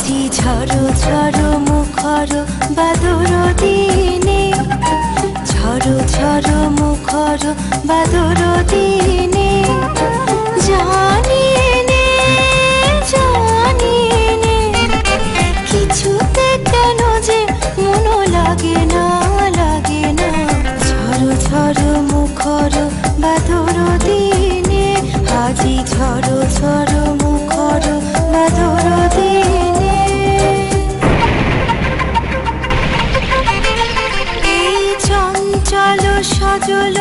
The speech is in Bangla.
আজি ঝড় ঝড় মুখর বাদর দিনে, ঝড় ঝড় মুখর বাদর দিনে, জানিয়ে নে জানিয়ে নে কিছুতে কেন যে মন লাগে না লাগে না। ঝড় ঝড় মুখর বাদর দিনে, আজি ঝড় ঝড় মুখর বাদর দিনে। এই চঞ্চল সজল